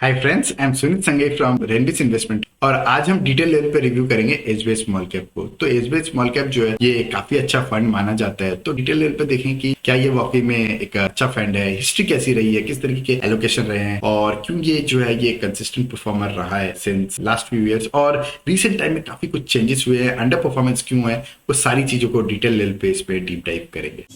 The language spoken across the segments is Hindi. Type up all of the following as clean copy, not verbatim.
Hi friends, I am Sunit संगे फ्रॉम रेनबिस इन्वेस्टमेंट और आज हम डिटेल लेवल पे रिव्यू करेंगे एसबीआई स्मॉल कैप को। तो एसबीआई स्मॉल कैप जो है ये काफी अच्छा फंड माना जाता है। तो डिटेल लेवल पे देखें कि क्या ये वाकई में एक अच्छा फंड है, हिस्ट्री कैसी रही है, किस तरीके के एलोकेशन रहे हैं और क्यों ये जो है ये कंसिस्टेंट परफॉर्मर रहा है सिंस लास्ट फ्यू ईयर्स और रिसेंट टाइम में काफी कुछ चेंजेस हुए हैं, अंडर परफॉर्मेंस क्यों है, वो सारी चीजों को डिटेल लेवल पे इस पे डीप डाइव करेंगे।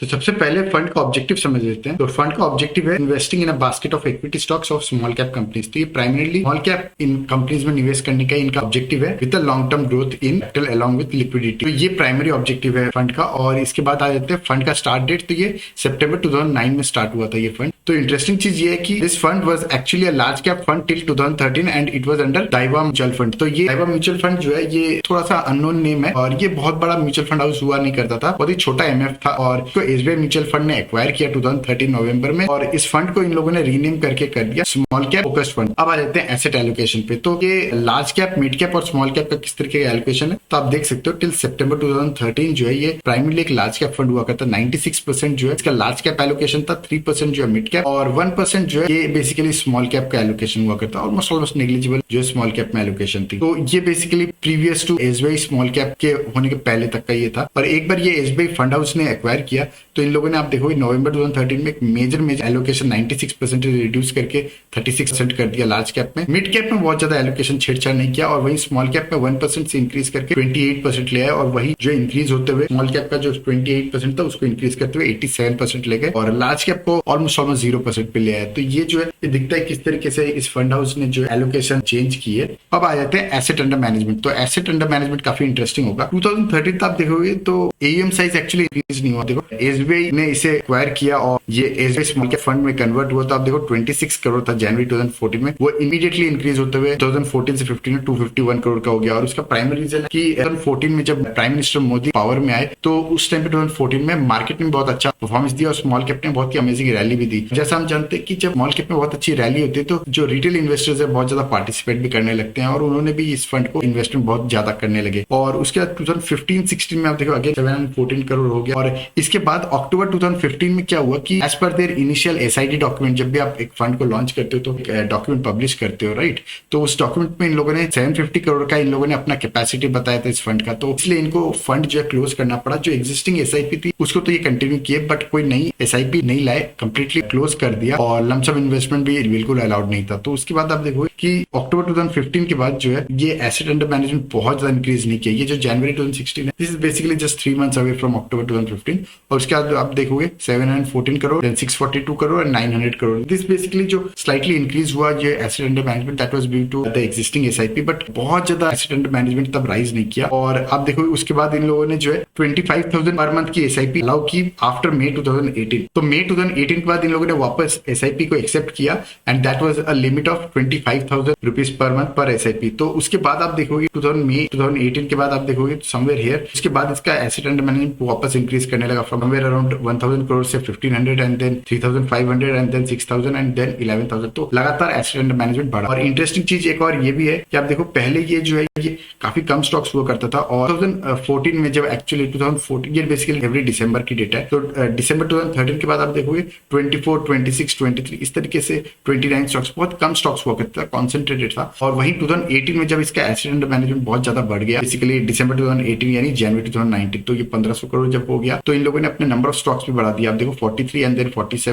तो सबसे पहले फंड का ऑब्जेक्टिव समझ लेते हैं। तो फंड का ऑब्जेक्टिव है investing in a basket of equity stocks of small cap companies. तो ये प्राइमरीली स्मॉल कैप इन कंपनीज में निवेश करने का इनका ऑब्जेक्टिव है with long term growth in capital along with liquidity. तो ये प्राइमरी ऑब्जेक्टिव है फंड का। और इसके बाद आ जाते हैं फंड का स्टार्ट डेट। तो ये सितंबर 2009 में स्टार्ट हुआ था ये फंड। तो इंटरेस्टिंग चीज ये है कि this fund was actually a large cap fund till 2013 and it was under Daiwa mutual fund. तो ये दाइवा म्यूचुअल फंड जो है ये थोड़ा सा अननोन नेम है और ये बहुत बड़ा म्यूचुअल फंड हाउस हुआ नहीं करता था, बहुत ही छोटा एमएफ था और इसको एसबीआई म्यूचुअल फंड ने एक्वायर किया 2013 नवंबर में और इस फंड को इन लोगों ने रीनेम करके कर दिया स्मॉल कैप फोकस्ड फंड। अब आ जाते हैं एसेट एलोकेशन पे। तो ये लार्ज कैप, मिड कैप और स्मॉल कैप का किस तरीके का एलोकेशन है तो आप देख सकते हो। टिल सितंबर 2013 जो है ये प्राइमरीली एक लार्ज कैप फंड हुआ करता। 96% जो है इसका लार्ज कैप एलोकेशन था, 3% जो है मिड कैप और 1% जो है ये बेसिकली स्मॉल कैप का एलोकेशन हुआ करता। ऑलमोस्ट नेग्लिजिबल जो स्मॉल कैप में एलोकेशन थी। तो ये basically previous to SBI small cap के होने के पहले तक का ये था। और एक बार ये एसबीआई फंड हाउस ने एक्वायर किया तो इन लोगों ने आप देखो नवंबर 2013 में एक मेजर एलोकेशन 96% रिड्यूस करके 36% कर दिया लार्ज कैप में। मिड कैप में बहुत ज्यादा एलोकेशन छेड़छाड़ नहीं किया और वही स्मॉल कैप में 1% से इंक्रीज करके 28% ले आए और वही जो इंक्रीज होते हुए स्मॉल कैप का जो 28% था उसको इंक्रीज करते हुए 87% ले गए और लार्ज कैप को ऑलमोस्ट 0% पे ले आए। तो ये जो है ये दिखता है किस तरीके से इस फंड हाउस ने जो एलोकेशन चेंज की है। अब आ जाते हैं एसेट अंडर मैनेजमेंट। तो एसेट अंडर मैनेजमेंट काफी इंटरेस्टिंग होगा। 2013 आप देखोगे तो एयूएम साइज एक्चुअली इंक्रीज नहीं हुआ। देखो एसबीआई ने इसे एक्वायर किया और ये एसबीआई स्मॉल कैप फंड में कन्वर्ट हुआ। तो आप देखो 26 करोड़ था जनवरी 2014 में, वो इमीडिएटली इंक्रीज होते हुए 2014 से 15 में 251 करोड़ का हो गया। और उसका प्राइमरी रीजन है कि 2014 में जब प्राइम मिनिस्टर मोदी पावर में आए तो उस टाइम पे 2014 में मार्केट में बहुत अच्छा परफॉर्मेंस दिया और स्मॉल कैप ने बहुत ही अमेजिंग रैली भी दी। जैसा हम जानते हैं कि जब स्मॉल कैप में बहुत अच्छी रैली होती है तो जो रिटेल इन्वेस्टर्स है बहुत ज्यादा पार्टिसिपेट भी करने लगते हैं और उन्होंने भी इस फंड को इन्वेस्टमेंट बहुत ज्यादा करने लगे। और उसके बाद 2015-16 में आप देखो अगेन 714 करोड़ हो गया। और इसके बाद अक्टूबर 2015 में क्या हुआ कि as per their initial SID document, जब भी आप एक फंड को लॉन्च करते हो तो डॉक्यूमेंट पब्लिश करते हो राइट, तो उस डॉक्यूमेंट में इन लोगों ने 750 करोड़ का इन लोगों ने अपना कैपेसिटी बताया था इस फंड का। तो इसलिए इनको फंड जो है क्लोज करना पड़ा। जो एग्जिस्टिंग एसआईपी थी उसको तो ये कंटिन्यू किए बट कोई नई एसआईपी नहीं लाए, कंप्लीटली क्लोज कर दिया और लमसम इन्वेस्टमेंट भी बिल्कुल अलाउड नहीं था। तो उसके बाद आप देखो कि अक्टूबर 2015 के बाद जो है ये एसेट अंडर मैनेजमेंट बहुत ज्यादा इंक्रीज नहीं किया। ये जो जनवरी 2016 है this is basically just 3 months away from October 2015 और उसके बाद आप देखोगे 714 crore, then 642 crore and 900 crore. This basically जो स्लाइटली इंक्रीज हुआ ये asset under management that was due to the existing SIP but बहुत ज्यादा एसेट अंडर मैनेजमेंट तब राइज नहीं किया। और आप देखोगे उसके बाद इन लोगों ने जो है 25,000 पर मंथ की एसआईपी अलाउ की आफ्टर मई 2018। तो मई 2018 के बाद इन लोगों ने वापस एसआईपी को एक्सेप्ट किया and that was a limit of 25,000 rupees per month पर एसआईपी। तो उसके बाद आप देखोगे 2018 के बाद आप देखोगे समवेयर हियर उसके बाद इसका एसेट अंडर मैनेजमेंट वापस इंक्रीज करने लगा फ्रॉम समवेयर अराउंड 1000 करोड़ से 1500 and then 3500 and then 6000 and then 11000। तो लगातार एसेट अंडर मैनेजमेंट बढ़ा। और इंटरेस्टिंग चीज एक और ये भी है कि आप देखो पहले ये जो है ये काफी कम स्टॉक्स हुआ करता था और 2014 में जब एक्चुअली 2014 ये बेसिकली एवरी दिसंबर की डेटा है तो दिसंबर 2013 के बाद आप देखोगे 24, 26, 23 इस तरीके से 29 स्टॉक्स, बहुत कम स्टॉक्स हुआ करता था, कॉन्सेंट्रेटेड था। और वहीं 2018 में जब इसका एसेट अंडर मैनेजमेंट बहुत ज्यादा बढ़ गया बेसिकली दिसंबर 2018 यानी जनवरी 2019 तो ये 1500 करोड़ जब हो गया तो इन लोगों ने अपने नंबर ऑफ स्टॉक्स भी बढ़ा दिया। आप देखो 43 एंड देन 47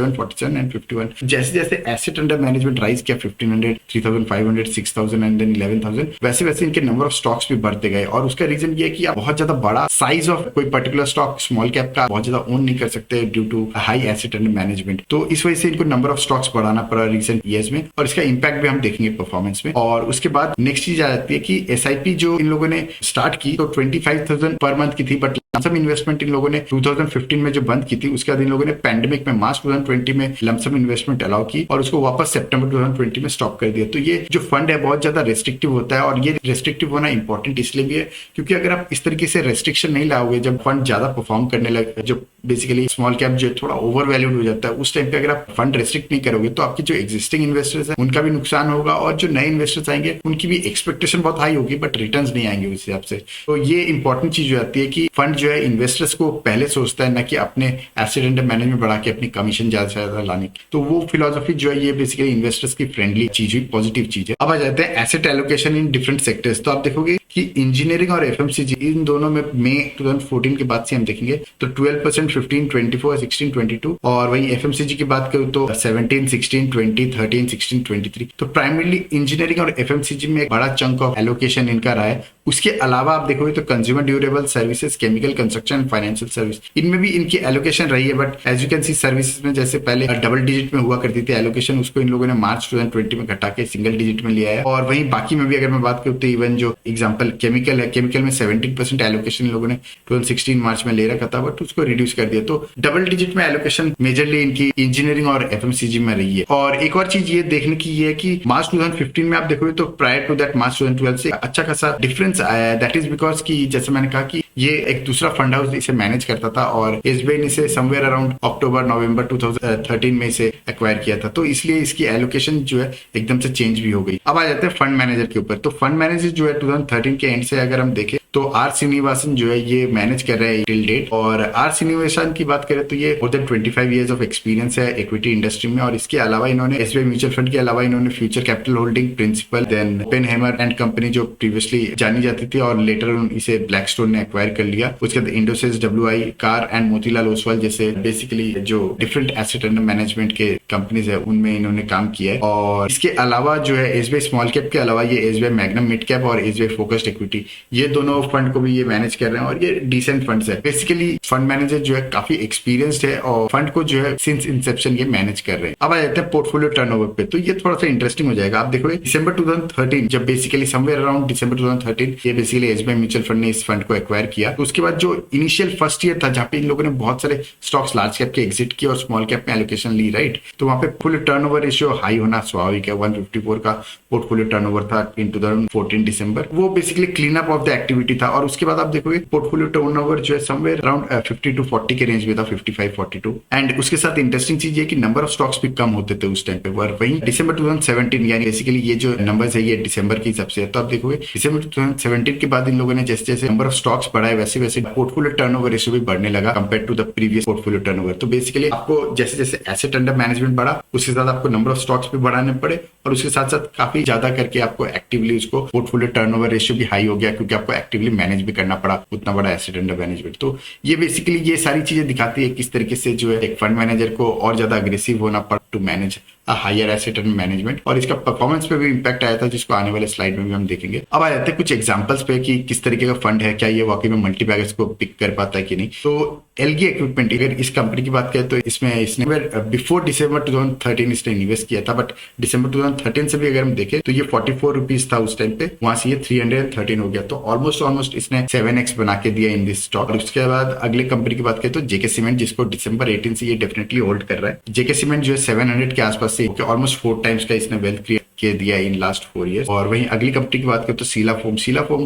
एंड 51। जैसे जैसे एसेट अंडर मैनेजमेंट राइज किया 1500, 3500, 6000 एंड देन 11000 वैसे वैसे इनके नंबर ऑफ स्टॉक्स भी बढ़ते गए। और उसका रीजन ये है कि आप बहुत ज्यादा बड़ा साइज ऑफ कोई पर्टिकुलर स्टॉक स्मॉल कैप का बहुत ज्यादा ओन नहीं कर सकते due to high asset under management. तो इस वजह से इनको नंबर ऑफ स्टॉक्स बढ़ाना पड़ा रिसेंट ईयर्स में और इसका इंपैक्ट भी हम देखेंगे परफॉर्मेंस में। और उसके बाद नेक्स्ट चीज आ जाती है कि एसआईपी जो इन लोगों ने स्टार्ट की तो 25,000 पर मंथ की थी बट लमसम इन्वेस्टमेंट इन लोगों ने 2015 में जो बंद की थी उसके बाद इन लोगों ने पैंडेमिक में मार्च 2020 में लमसम इन्वेस्टमेंट अलाउ की और उसको वापस सितंबर 2020 में स्टॉप कर दिया। तो ये जो फंड है बहुत ज्यादा रेस्ट्रिक्टिव होता है और ये रेस्ट्रिक्टिव होना इंपॉर्टेंट इसलिए भी है क्योंकि अगर आप इस तरीके से रेस्ट्रिक्शन नहीं लाओगे जब फंड ज्यादा परफॉर्म करने लगे, जो बेसिकली स्मॉल कैप जो थोड़ा ओवर वैल्यूड हो जाता है उस टाइम पे अगर आप फंड रेस्ट्रिक्ट नहीं करोगे तो आपके जो एग्जिस्टिंग इन्वेस्टर्स है उनका भी नुकसान होगा और जो नए इन्वेस्टर्स आएंगे उनकी भी एक्सपेक्टेशन बहुत हाई होगी बट रिटर्न्स नहीं आएंगे उस हिसाब से। तो ये इंपॉर्टेंट चीज हो जाती है कि फंड जो है इन्वेस्टर्स को पहले सोचता है, ना कि अपने एसेट अंडर मैनेजमेंट बढ़ा के अपनी कमीशन ज्यादा से ज्यादा लाने की। तो वो फिलोसफी जो है ये बेसिकली इन्वेस्टर्स की फ्रेंडली चीज हुई, पॉजिटिव चीज है। अब आ जाते हैं asset allocation in different sectors. तो आप देखोगे कि इंजीनियरिंग और एफएमसीजी इन दोनों में मई 2014 के बाद से हम देखेंगे तो 12%, 15, 24, 16, 22, और वही एफएमसीजी की बात करूं तो 17, 16, 20, 13, 16, 23। तो प्राइमरली इंजीनियरिंग और एफएमसीजी में एक बड़ा चंक ऑफ एलोकेशन इनका रहा है। उसके अलावा आप देखोगे तो consumer durable services, chemical, construction, financial service, इनमें भी इनकी एलोकेशन रही है। But as you can see services में जैसे पहले डबल डिजिट में हुआ करती थी एलोकेशन, उसको इन लोगों ने मार्च 2020 में घटा के सिंगल डिजिट में लिया है। और वहीं बाकी में भी अगर मैं बात करूँ तो इवन जो एग्जाम्पल केमिकल है, केमिकल में 17% एलोकेशन इन लोगों ने 2016 मार्च में ले रखा था बट उसको रिड्यूस कर दिया। तो डबल डिजिट में एलोकेशन मेजरली इनकी इंजीनियरिंग और एफएमसीजी में रही है। और एक और चीज ये देखने की ये है कि मार्च 2015 में आप देखोगे तो प्रायर टू दैट मार्च 2012 से अच्छा खासा डिफरेंस आया है। दैट इज बिकॉज कि जैसे मैंने कहा कि ये एक दूसरा फंड हाउस इसे मैनेज करता था और एसबीआई ने इसे समवेयर अराउंड अक्टूबर नवंबर 2013 में इसे एक्वायर किया था। तो इसलिए इसकी एलोकेशन जो है एकदम से चेंज भी हो गई। अब आ जाते हैं फंड मैनेजर के ऊपर। तो फंड मैनेजर जो है 2013 के एंड से अगर हम देखें तो आर श्रीनिवासन जो है ये मैनेज कर रहे हैं टिल डेट। और आर श्रीनिवासन की बात करें तो ये more than 25 years of experience है इक्विटी इंडस्ट्री में। और इसके अलावा इन्होंने एसबीआई म्यूचुअल फंड के अलावा इन्होंने future capital holding, principal, then Oppenheimer and company जो प्रीवियसली जानी जाती थी और लेटर इसे ब्लैकस्टोन ने एक्वायर कर लिया। उसके बाद इंडोसिस, डब्ल्यूआई, कार एंड मोतीलाल ओसवाल जैसे बेसिकली जो डिफरेंट एसेट अंडर मैनेजमेंट के कंपनीज है उनमें इन्होंने काम किया है। और इसके अलावा जो है एसबीआई स्मॉल कैप के अलावा ये एसबीआई मैग्नम मिड कैप और एसबीआई फोकस्ड इक्विटी, ये दोनों फंड को भी ये मैनेज कर रहे हैं और ये डिसेंट फंड्स है। बेसिकली फंड मैनेजर जो है काफी एक्सपीरियंस्ड है और फंड को जो है सिंस इंसेप्शन ये मैनेज कर रहे हैं। अब आ जाते हैं पोर्टफोलियो टर्नओवर पे। तो ये थोड़ा सा इंटरेस्टिंग हो जाएगा। आप देखोगे दिसंबर 2013 जब बेसिकली समवेयर अराउंड दिसंबर 2013 ये बेसिकली एसबीआई म्यूचुअल फंड ने इस फंड को एक्वायर किया। तो उसके बाद जो इनिशियल फर्स्ट ईयर था जहां पे इन लोगों ने बहुत सारे स्टॉक्स लार्ज कैप के एग्जिट किए और स्मॉल कैप में एलोकेशन ली, राइट। तो वहां पे फुल टर्नओवर रेशियो हाई होना स्वाभाविक है। 154 का पोर्टफोलियो टर्नओवर था इन 2014 दिसंबर। वो basically clean up of the activity था। और उसके बाद आप देखोगे पोर्टफोलियो टर्नओवर जो है समवेयर अराउंड 50 to 40 के रेंज में था, 55, 42। एंड उसके साथ इंटरेस्टिंग चीज ये कि नंबर ऑफ स्टॉक्स भी कम होते थे उस टाइम पे। वहीं दिसंबर 2017 यानी बेसिकली ये जो नंबर्स है ये दिसंबर के हिसाब से है। तो आप देखोगे दिसंबर 2017 के बाद इन लोगों ने जैसे जैसे नंबर ऑफ स्टॉक्स बढ़ाए वैसे वैसे पोर्टफोलियो टर्नओवर रेशियो भी बढ़ने लगा compare to the previous portfolio turnover. तो बेसिकली आपको जैसे जैसे एसेट अंडर मैनेजमेंट बढ़ा उसके साथ आपको नंबर ऑफ स्टॉक्स भी बढ़ाने पड़े और उसके साथ साथ काफी ज्यादा करके आपको एक्टिवली उसको पोर्टफोलियो टर्नओवर रेशियो भी हाई हो गया क्योंकि आपको एक्टिवली मैनेज भी करना पड़ा उतना बड़ा एसेट अंडर मैनेजमेंट। तो ये बेसिकली ये सारी चीजें दिखाती है किस तरीके से जो है एक फंड मैनेजर को और ज्यादा अग्रेसिव होना पड़ा to manage higher asset under management. और इसका परफॉर्मेंस पे भी इंपैक्ट आया था जिसको आने वाले स्लाइड में भी हम देखेंगे। अब आ जाते हैं कुछ एग्जांपल्स पे कि किस तरीके का फंड है, क्या ये वाकई में मल्टीबैगर्स को पिक कर पाता है कि नहीं। तो एलगी इक्विपमेंट अगर इस कंपनी की बात करें तो इसमें इसने बिफोर दिसंबर 2013 इसने इन्वेस्ट किया था बट दिसंबर 2013 से भी अगर हम देखें तो ये 44 रुपीज था उस टाइम पे, वहां से ये 313 हो गया। तो ऑलमोस्ट इसने 7x बना के दिया इन दिस स्टॉक। और उसके बाद अगले कंपनी की बात करें तो जेके सीमेंट जिसको दिसंबर 18 से ये डेफिनेटली होल्ड कर रहा है। जेके सीमेंट जो है 700 के आसपास से ऑलमोस्ट 4 टाइम्स का इसने वेल्थ क्रिएट के दिया इन लास्ट 4 इयर्स। और वहीं अगली कंपनी की बात करें तो सीला फोम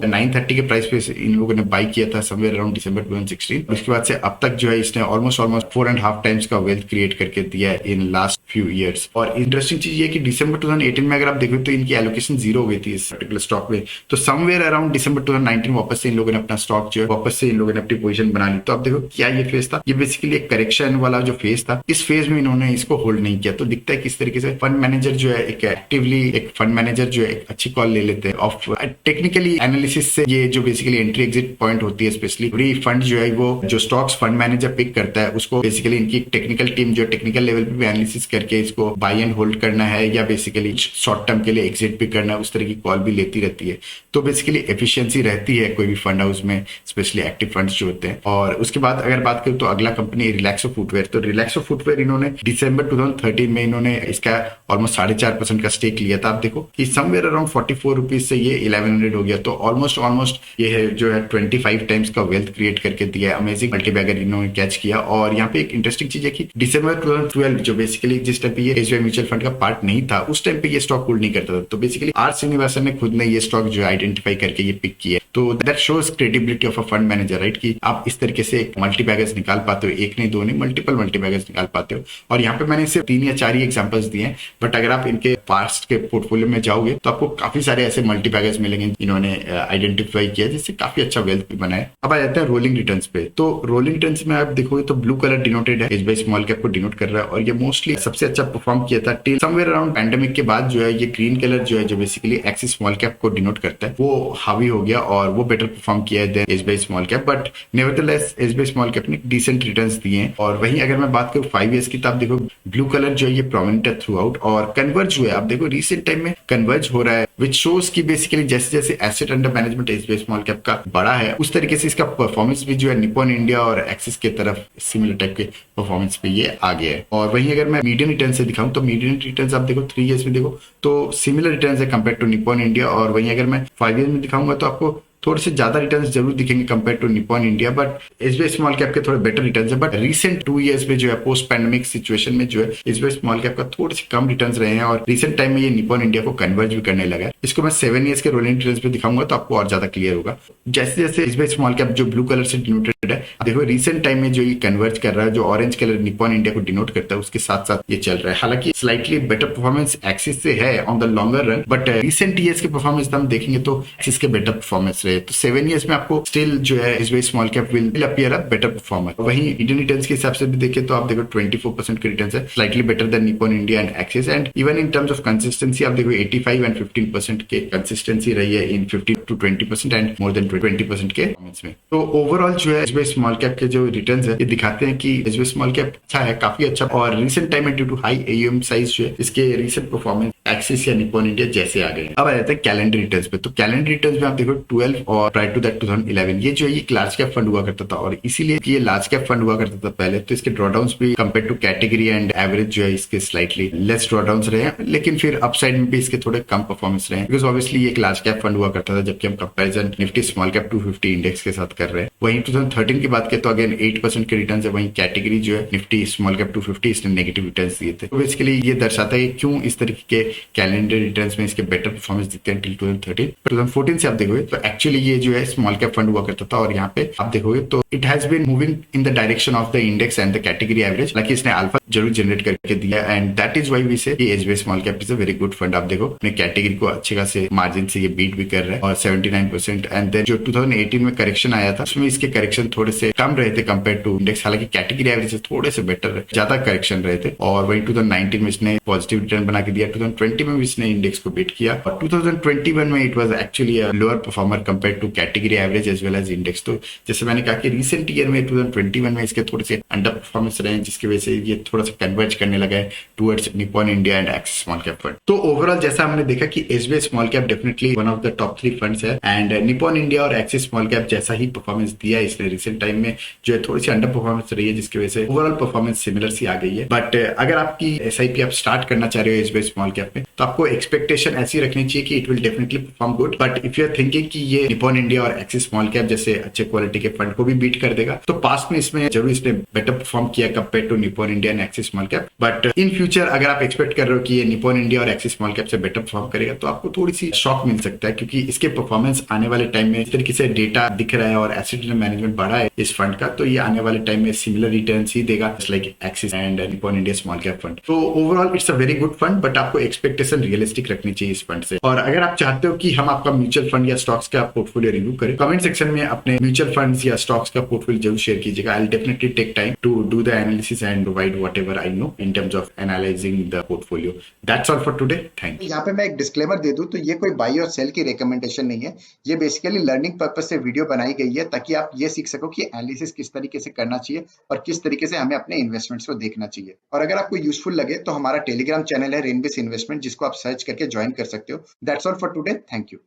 930 के प्राइस पे इन लोगों ने बाई किया था समवेयर अराउंड दिसंबर 2016। उसके बाद से अब तक जो है इसने ऑलमोस्ट 4.5 टाइम्स का वेल्थ क्रिएट करके दिया है इन लास्ट फ्यू इयर्स। और इंटरेस्टिंग चीज ये कि दिसंबर 2018 में अगर आप देखो तो इनकी एलोकेशन 0 हो गई थी इस पर्टिकुलर स्टॉक में। तो समवेयर अराउंड दिसंबर 2019 वापस से इन लोगों ने अपना स्टॉक जो है वापस से इन लोगों ने अपनी पोजीशन बना ली। तो आप देखो क्या ये फेज था, ये बेसिकली एक करेक्शन वाला जो फेज था, इस फेज में इन्होंने इसको होल्ड नहीं किया। तो दिखता है किस तरीके से फंड मैनेजर जो है एक एक्टिवली एक फंड मैनेजर जो है एक अच्छी कॉल ले लेते हैं ऑफ टेक्निकली एनालिसिस से। ये जो बेसिकली एंट्री एग्जिट पॉइंट होती है स्पेशली पूरी फंड जो है वो जो स्टॉक्स फंड मैनेजर पिक करता है उसको बेसिकली इनकी टेक्निकल टीम जो टेक्निकल लेवल पे भी एनालिसिस करके इसको बाय एंड होल्ड करना है या बेसिकली शॉर्ट टर्म के लिए एग्जिट भी करना है, उस तरह की कॉल भी लेती रहती है। तो बेसिकली एफिशिएंसी रहती है कोई भी फंड हाउस में, स्पेशली एक्टिव फंड्स जो होते हैं। और उसके बाद अगर बात करें तो अगला कंपनी रिलैक्सो फुटवेयर। तो रिलैक्सो फुटवेयर इन्होंने दिसंबर 2013 में इन्होंने इसका ऑलमोस्ट 4.5% का स्टेक लिया था। आप देखो कि समवेयर अराउंड 44 रुपीज से ये 1100 हो गया। तो ऑलमोस्ट ये है जो है 25 टाइम्स का वेल्थ क्रिएट करके दिया है। अमेजिंग मल्टीबैगर इन्होंने कैच किया। और यहाँ पे एक इंटरेस्टिंग चीज है कि दिसंबर 2012 जो बेसिकली जिस टाइम पे ये एसबीआई म्यूचुअल फंड का पार्ट नहीं था उस टाइम पे ये स्टॉक होल्ड नहीं करता था। तो बेसिकली आर श्रीनिवासन ने खुद ने ये स्टॉक जो आइडेंटिफाई करके ये पिक किया। तो that shows credibility of a fund manager, right, कि आप इस तरीके से मल्टी बैगर्स निकाल पाते हो, एक नहीं दो नहीं, मल्टीपल मल्टी बैगर्स निकाल पाते हो। और यहाँ पे मैंने सिर्फ 3 या 4 ही एग्जांपल्स दिए हैं, बट अगर आप इनके पास्ट के पोर्टफोलियो में जाओगे तो आपको काफी सारे ऐसे मल्टी बैगर्स मिलेंगे इन्होंने आइडेंटिफाई किया, जिससे काफी अच्छा वेल्थ भी बना है। अब आ जाते हैं रोलिंग रिटर्न्स पे। तो रोलिंग रिटर्न्स में आप देखोगे तो ब्लू कलर डिनोटेड है, एसबीआई स्मॉल कैप को डिनोट कर रहा है, और ये मोस्टली सबसे अच्छा परफॉर्म किया था टिल समवेयर अराउंड पैंडेमिक के बाद जो है ये ग्रीन कलर जो है, जो बेसिकली एक्सिस स्मॉल कैप को डिनोट करता है, वो हावी हो गया और वो बेटर परफॉर्म किया है then SBI small cap. But nevertheless SBI small cap ने डिसेंट रिटर्न्स दिए हैं। और वहीं अगर मैं बात करूं 5 ईयर्स की, तो आप देखो ब्लू कलर जो है ये प्रोमिनेंट है थ्रू आउट, और कन्वर्ज हुआ है, आप देखो रिसेंट टाइम में कन्वर्ज हो रहा है, विच शोज की बेसिकली जैसे जैसे asset under management SBI small cap का बड़ा है, उस तरीके से इसका परफॉर्मेंस भी जो है निपॉन इंडिया और एक्सिस की तरफ सिमिलर टाइप के परफॉर्मेंस पे ये आ गया है। और वहीं अगर मैं मीडियन रिटर्न से दिखाऊं तो मीडियन रिटर्न आप देखो 3 ईयर्स में देखो तो सिमिलर रिटर्न है कंपेयर टू निपॉन इंडिया, और वहीं अगर मैं 5 ईयर्स में दिखाऊंगा तो आपको थोड़े से ज्यादा रिटर्न्स जरूर दिखेंगे compare to Nippon India, but SBI small cap के थोड़े बेटर रिटर्न्स है। बट रीसेंट 2 ईयर्स में जो है पोस्ट पैंडेमिक सिचुएशन में जो है एसबीआई स्मॉल कैप का थोड़े से कम रिटर्न्स रहे हैं, और रिसेंट टाइम में ये निपॉन इंडिया को कन्वर्ज भी करने लगा है। इसको मैं 7 ईयर्स के रोलिंग रिटर्न्स पे दिखाऊंगा तो आपको और ज्यादा क्लियर होगा। जैसे जैसे एसबीआई स्मॉल कैप जो ब्लू कलर से डिनोटेड है, देखो रिसेंट टाइम में जो ये कन्वर्ज कर रहा है, जो ऑरेंज कलर निपॉन इंडिया को डिनोट करता है, उसके साथ साथ ये चल रहा है। हालांकि स्लाइटली बेटर परफॉर्मेंस एक्सिस से है on the longer run, but recent years के परफॉर्मेंस हम देखेंगे तो एक्सिस के बेटर परफॉर्मेंस रहे। तो 7 ईयर्स में आपको स्टिल जो है SBI small cap will appear a better performer. वहीं इंडियन रिटर्न्स के हिसाब से भी देखें तो आप देखो 24% के रिटर्न्स है, slightly better than Nippon India and axis. And even in terms of consistency आप देखो 85 एंड 15% के कंसिस्टेंसी रही है इन 15 to 20% एंड मोर देन 20% के परफॉर्मेंस में। तो ओवरऑल जो है एसबीआई स्मॉल कैप के जो रिटर्न्स है ये दिखाते हैं कि एसबीआई स्मॉल कैप अच्छा है, काफी अच्छा, और रिसेंट टाइम में due to high AUM size जो है इसके रिसेंट परफॉर्मेंस एक्सिस या निपॉन इंडिया जैसे आ गए हैं। अब आ जाता है कैलेंडर रिटर्न्स पे। तो कैलेंडर रिटर्न्स में आप देखो 12 और प्रायर टू दैट 2011 ये जो है लार्ज कैप फंड हुआ करता था, और इसीलिए ये लार्ज कैप फंड हुआ करता था पहले, तो इसके ड्रॉडाउन्स भी compare to category and average जो है इसके स्लाइटली लेस ड्रॉडाउन्स रहे हैं, लेकिन फिर अपसाइड में भी इसके थोड़े कम परफॉर्मेंस रहे हैं, बिकॉज ऑब्वियसली ये एक लार्ज कैप फंड हुआ करता था, जबकि हम comparison Nifty small cap 250 index के साथ कर रहे हैं। वहीं 2013 की बात करें तो अगेन 8% के रिटर्न है। वहीं कैटेगरी जो है निफ्टी स्मॉल कैप 250 इसने नेगेटिव रिटर्न दिए थे। तो बेसिकली ये दर्शाता है क्यों इस तरीके के कैलेंडर रिटर्न में इसके बेटर परफॉर्मेंस दिखते हैं टिल 2013। 2014 से आप देखोगे तो एक्चुअली ये जो है स्मॉल कैप फंड हुआ करता था, और यहाँ पे आप देखोगे तो it has been moving in the direction of the index and the category average, like इसने अल्फा जरूर जनरेट करके दिया, and that is why we say SBI small cap is a very good fund. आप देखो अपने कैटेगरी को अच्छे खासे मार्जिन से ये बीट भी कर रहा है, और 79%। एंड देन जो 2018 में करेक्शन आया था उसमें इसके करेक्शन थोड़े से कम रहे थे कंपेयर टू इंडेक्स, हालांकि कैटेगरी एवरेज थोड़े से बेटर ज्यादा करेक्शन रहे थे। और वही 2019 में इसने पॉजिटिव रिटर्न बना के दिया, 2020 में भी इसने इंडेक्स को बीट किया, और 2021 में it was actually a lower performer compare to category average as well as index. तो जैसे मैंने कहा कि रिसेंट ईयर में 2021 में इसके थोड़े से अंडर परफॉर्मेंस रहे हैं, जिसकी वजह से ये थोड़ा सा कन्वर्ज करने लगा है towards Nippon India and Axis small cap fund. तो ओवरऑल जैसा हमने देखा कि SBI small cap definitely one of the top 3 funds है, एंड निपॉन इंडिया और एक्सिस स्मॉल कैप जैसा ही परफॉर्मेंस दिया इसने रिसेंट टाइम में जो है थोड़ी सी अंडर परफॉर्मेंस रही है, जिसकी वजह से ओवरऑल परफॉर्मेंस सिमिलर सी आ गई है। बट अगर आपकी एसआईपी आप स्टार्ट करना चाह रहे हो एसबीआई स्मॉल कैप में, तो आपको एक्सपेक्टेशन ऐसी रखनी चाहिए कि it will definitely perform good, but if you are thinking कि ये निपॉन इंडिया और एक्सिस स्मॉल कैप जैसे अच्छे क्वालिटी के फंड को भी बीट कर देगा, तो पास्ट में इसमें जरूर इसने बेटर परफॉर्म किया compare to Nippon India and Axis small cap. But in future अगर आप एक्सपेक्ट कर रहे हो कि ये निपॉन इंडिया और एक्सिस स्मॉल कैप से बेटर परफॉर्म करेगा, तो आपको थोड़ी सी शॉक मिल सकता है, क्योंकि इसके परफॉर्मेंस आने वाले टाइम में इस तरीके से डेटा दिख रहा है और एसेट मैनेजमेंट बढ़ा है इस फंड का, तो ये आने वाले टाइम में सिमिलर रिटर्न ही देगा like Axis and Nippon India small cap fund. तो overall it's a very good fund, but आपको एक्सपेक्टेशन रियलिस्टिक रखनी चाहिए इस फंड से। और अगर आप चाहते हो कि हम आपका म्यूचुअल फंड या स्टॉक्स का पोर्टफोलियो रिव्यू करें, कमेंट सेक्शन में अपने म्यूचुअल फंड्स या स्टॉक्स का पोर्टफोलियो जरूर शेयर कीजिएगा। I will definitely take time to do the analysis and provide whatever I know in terms of analysing the portfolio. That's all for today, thank you. यहाँ पे मैं एक डिस्क्लेमर दे दूं तो ये कोई बाई और सेल की रिकमेंडेशन नहीं है, ये बेसिकली लर्निंग पर्पज से वीडियो बनाई गई है ताकि आप ये सीख सको कि एनालिसिस किस तरीके से करना चाहिए और किस तरीके से हमें अपने इन्वेस्टमेंट्स को देखना चाहिए। और अगर आपको यूजफुल लगे तो हमारा टेलीग्राम चैनल है रेनबेस इन्वेस्टमेंट, जिसको आप सर्च करके ज्वाइन कर सकते हो। That's all for today, thank you.